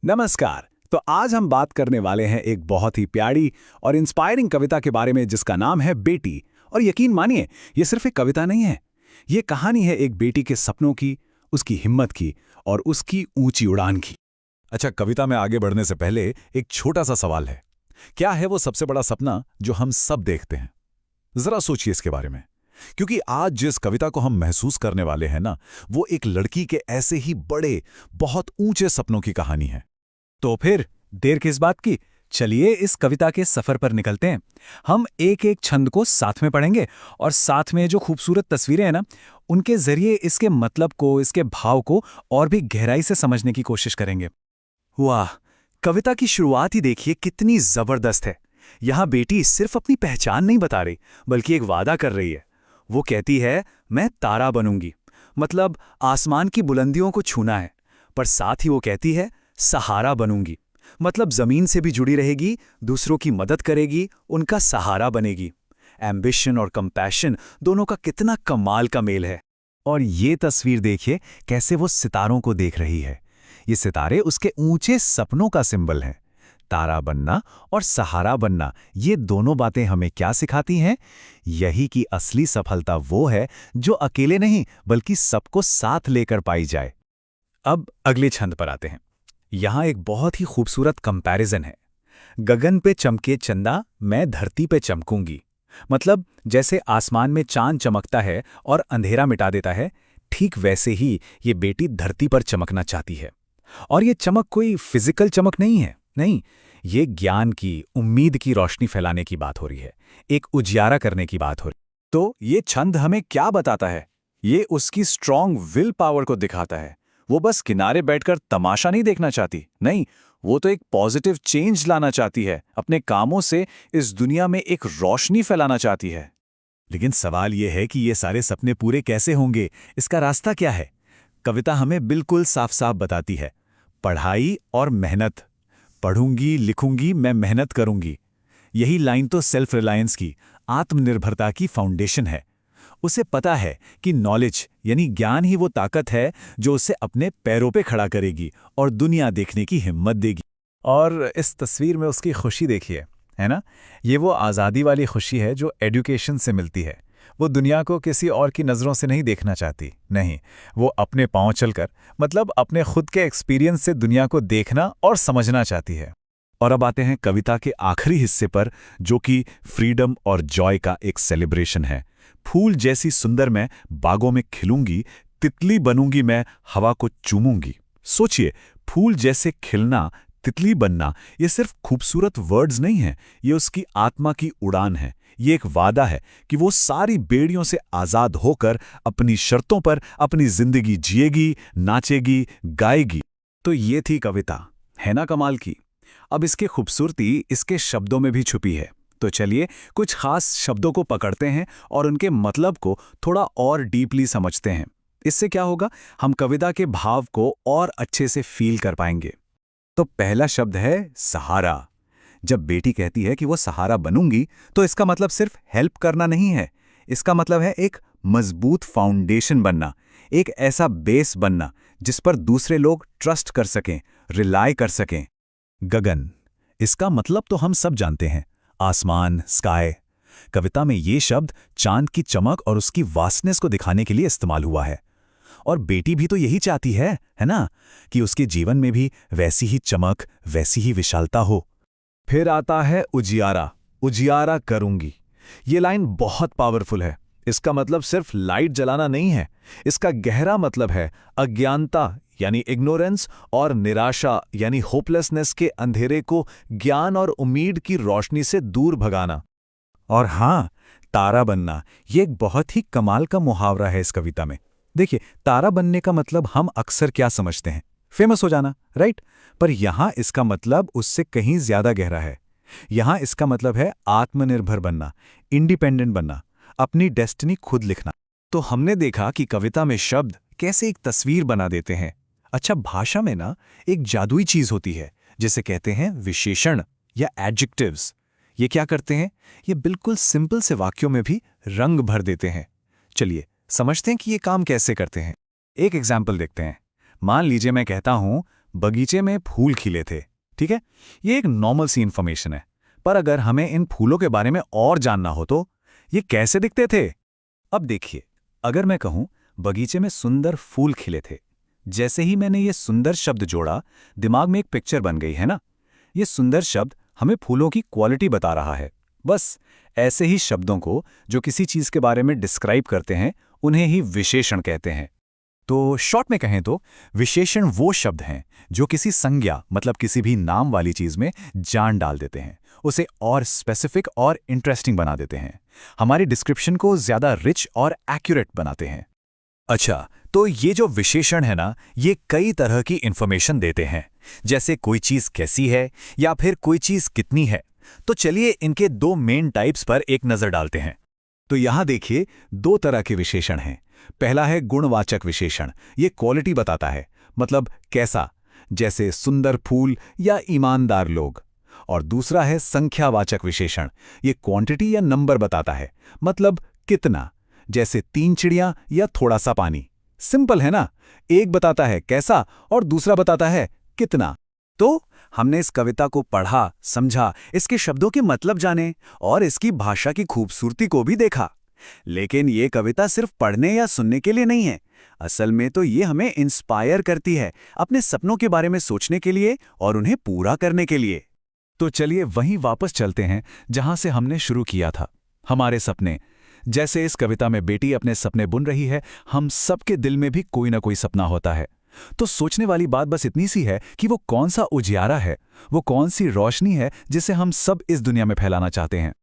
नमस्कार। तो आज हम बात करने वाले हैं एक बहुत ही प्यारी और इंस्पायरिंग कविता के बारे में जिसका नाम है बेटी। और यकीन मानिए, ये सिर्फ एक कविता नहीं है। ये कहानी है एक बेटी के सपनों की, उसकी हिम्मत की और उसकी ऊंची उड़ान की। अच्छा, कविता में आगे बढ़ने से पहले एक छोटा सा सवाल है। क्या है वो सबसे बड़ा सपना जो हम सब देखते हैं? जरा सोचिए इसके बारे में, क्योंकि आज जिस कविता को हम महसूस करने वाले हैं ना, वो एक लड़की के ऐसे ही बड़े, बहुत ऊंचे सपनों की कहानी है। तो फिर देर किस बात की, चलिए इस कविता के सफर पर निकलते हैं। हम एक एक छंद को साथ में पढ़ेंगे और साथ में जो खूबसूरत तस्वीरें हैं ना, उनके जरिए इसके मतलब को, इसके भाव को और भी गहराई से समझने की कोशिश करेंगे। वाह, कविता की शुरुआत ही देखिए कितनी जबरदस्त है। यहाँ बेटी सिर्फ अपनी पहचान नहीं बता रही, बल्कि एक वादा कर रही है। वो कहती है, मैं तारा बनूंगी, मतलब आसमान की बुलंदियों को छूना है। पर साथ ही वो कहती है, सहारा बनूंगी, मतलब जमीन से भी जुड़ी रहेगी, दूसरों की मदद करेगी, उनका सहारा बनेगी। एम्बिशन और कंपैशन दोनों का कितना कमाल का मेल है। और ये तस्वीर देखिए कैसे वो सितारों को देख रही है। ये सितारे उसके ऊंचे सपनों का सिंबल हैं। तारा बनना और सहारा बनना, ये दोनों बातें हमें क्या सिखाती हैं? यही कि असली सफलता वो है जो अकेले नहीं बल्कि सबको साथ लेकर पाई जाए। अब अगले छंद पर आते हैं। यहाँ एक बहुत ही खूबसूरत कंपैरिजन है। गगन पे चमके चंदा, मैं धरती पे चमकूंगी। मतलब जैसे आसमान में चांद चमकता है और अंधेरा मिटा देता है, ठीक वैसे ही ये बेटी धरती पर चमकना चाहती है। और ये चमक कोई फिजिकल चमक नहीं है, नहीं, ये ज्ञान की, उम्मीद की रोशनी फैलाने की बात हो रही है, एक उजियारा करने की बात हो रही है। तो ये छंद हमें क्या बताता है? ये उसकी स्ट्रॉन्ग विल पावर को दिखाता है। वो बस किनारे बैठकर तमाशा नहीं देखना चाहती, नहीं, वो तो एक पॉजिटिव चेंज लाना चाहती है। अपने कामों से इस दुनिया में एक रोशनी फैलाना चाहती है। लेकिन सवाल ये है कि ये सारे सपने पूरे कैसे होंगे? इसका रास्ता क्या है? कविता हमें बिल्कुल साफ साफ बताती है, पढ़ाई और मेहनत। पढ़ूंगी, लिखूंगी, मैं मेहनत करूंगी। यही लाइन तो सेल्फ रिलायंस की, आत्मनिर्भरता की फाउंडेशन है। उसे पता है कि नॉलेज यानी ज्ञान ही वो ताकत है जो उसे अपने पैरों पे खड़ा करेगी और दुनिया देखने की हिम्मत देगी। और इस तस्वीर में उसकी खुशी देखिए, है ना? ये वो आज़ादी वाली खुशी है जो एजुकेशन से मिलती है। वो दुनिया को किसी और की नज़रों से नहीं देखना चाहती, नहीं, वो अपने पांव चलकर, मतलब अपने खुद के एक्सपीरियंस से दुनिया को देखना और समझना चाहती है। और अब आते हैं कविता के आखिरी हिस्से पर, जो कि फ्रीडम और जॉय का एक सेलिब्रेशन है। फूल जैसी सुंदर मैं बागों में खिलूंगी, तितली बनूंगी मैं हवा को चूमूंगी। सोचिए, फूल जैसे खिलना, तितली बनना, ये सिर्फ खूबसूरत वर्ड्स नहीं हैं, ये उसकी आत्मा की उड़ान है। ये एक वादा है कि वो सारी बेड़ियों से आजाद होकर अपनी शर्तों पर अपनी जिंदगी जिएगी, नाचेगी, गाएगी। तो ये थी कविता, है ना कमाल की? अब इसकी खूबसूरती इसके शब्दों में भी छुपी है। तो चलिए कुछ खास शब्दों को पकड़ते हैं और उनके मतलब को थोड़ा और डीपली समझते हैं। इससे क्या होगा, हम कविता के भाव को और अच्छे से फील कर पाएंगे। तो पहला शब्द है सहारा। जब बेटी कहती है कि वो सहारा बनूंगी, तो इसका मतलब सिर्फ हेल्प करना नहीं है। इसका मतलब है एक मजबूत फाउंडेशन बनना, एक ऐसा बेस बनना जिस पर दूसरे लोग ट्रस्ट कर सकें, रिलाय कर सकें। गगन, इसका मतलब तो हम सब जानते हैं, आसमान, स्काई। कविता में ये शब्द चांद की चमक और उसकी वास्टनेस को दिखाने के लिए इस्तेमाल हुआ है। और बेटी भी तो यही चाहती है ना, कि उसके जीवन में भी वैसी ही चमक, वैसी ही विशालता हो। फिर आता है उजियारा, उजियारा करूंगी। ये लाइन बहुत पावरफुल है। इसका मतलब सिर्फ लाइट जलाना नहीं है, इसका गहरा मतलब है अज्ञानता यानी इग्नोरेंस और निराशा यानी होपलेसनेस के अंधेरे को ज्ञान और उम्मीद की रोशनी से दूर भगाना। और हाँ, तारा बनना, ये एक बहुत ही कमाल का मुहावरा है इस कविता में। देखिए, तारा बनने का मतलब हम अक्सर क्या समझते हैं, फेमस हो जाना, राइट? पर यहां इसका मतलब उससे कहीं ज्यादा गहरा है। यहां इसका मतलब है आत्मनिर्भर बनना, इंडिपेंडेंट बनना, अपनी डेस्टिनी खुद लिखना। तो हमने देखा कि कविता में शब्द कैसे एक तस्वीर बना देते हैं। अच्छा, भाषा में ना एक जादुई चीज होती है जिसे कहते हैं विशेषण या एडजेक्टिव्स। ये क्या करते हैं? ये बिल्कुल सिंपल से वाक्यों में भी रंग भर देते हैं। चलिए समझते हैं कि ये काम कैसे करते हैं। एक एग्जाम्पल देखते हैं। मान लीजिए मैं कहता हूं, बगीचे में फूल खिले थे। ठीक है, ये एक नॉर्मल सी इन्फॉर्मेशन है, पर अगर हमें इन फूलों के बारे में और जानना हो तो ये कैसे दिखते थे? अब देखिए, अगर मैं कहूं बगीचे में सुंदर फूल खिले थे, जैसे ही मैंने ये सुंदर शब्द जोड़ा, दिमाग में एक पिक्चर बन गई है ना। ये सुंदर शब्द हमें फूलों की क्वालिटी बता रहा है। बस ऐसे ही शब्दों को जो किसी चीज के बारे में डिस्क्राइब करते हैं, उन्हें ही विशेषण कहते हैं। तो शॉर्ट में कहें तो विशेषण वो शब्द हैं जो किसी संज्ञा मतलब किसी भी नाम वाली चीज में जान डाल देते हैं, उसे और स्पेसिफिक और इंटरेस्टिंग बना देते हैं, हमारी डिस्क्रिप्शन को ज्यादा रिच और एक्यूरेट बनाते हैं। अच्छा, तो ये जो विशेषण है ना, ये कई तरह की इंफॉर्मेशन देते हैं, जैसे कोई चीज कैसी है या फिर कोई चीज कितनी है। तो चलिए इनके दो मेन टाइप्स पर एक नजर डालते हैं। तो यहां देखिए, दो तरह के विशेषण हैं। पहला है गुणवाचक विशेषण, ये क्वालिटी बताता है, मतलब कैसा, जैसे सुंदर फूल या ईमानदार लोग। और दूसरा है संख्यावाचक विशेषण, ये क्वांटिटी या नंबर बताता है, मतलब कितना, जैसे 3 चिड़ियां या थोड़ा सा पानी। सिंपल है ना, एक बताता है कैसा और दूसरा बताता है कितना। तो हमने इस कविता को पढ़ा, समझा, इसके शब्दों के मतलब जाने और इसकी भाषा की खूबसूरती को भी देखा। लेकिन ये कविता सिर्फ पढ़ने या सुनने के लिए नहीं है। असल में तो ये हमें इंस्पायर करती है अपने सपनों के बारे में सोचने के लिए और उन्हें पूरा करने के लिए। तो चलिए वहीं वापस चलते हैं जहां से हमने शुरू किया था, हमारे सपने। जैसे इस कविता में बेटी अपने सपने बुन रही है, हम सबके दिल में भी कोई ना कोई सपना होता है। तो सोचने वाली बात बस इतनी सी है कि वो कौन सा उजियारा है, वो कौन सी रोशनी है जिसे हम सब इस दुनिया में फैलाना चाहते हैं।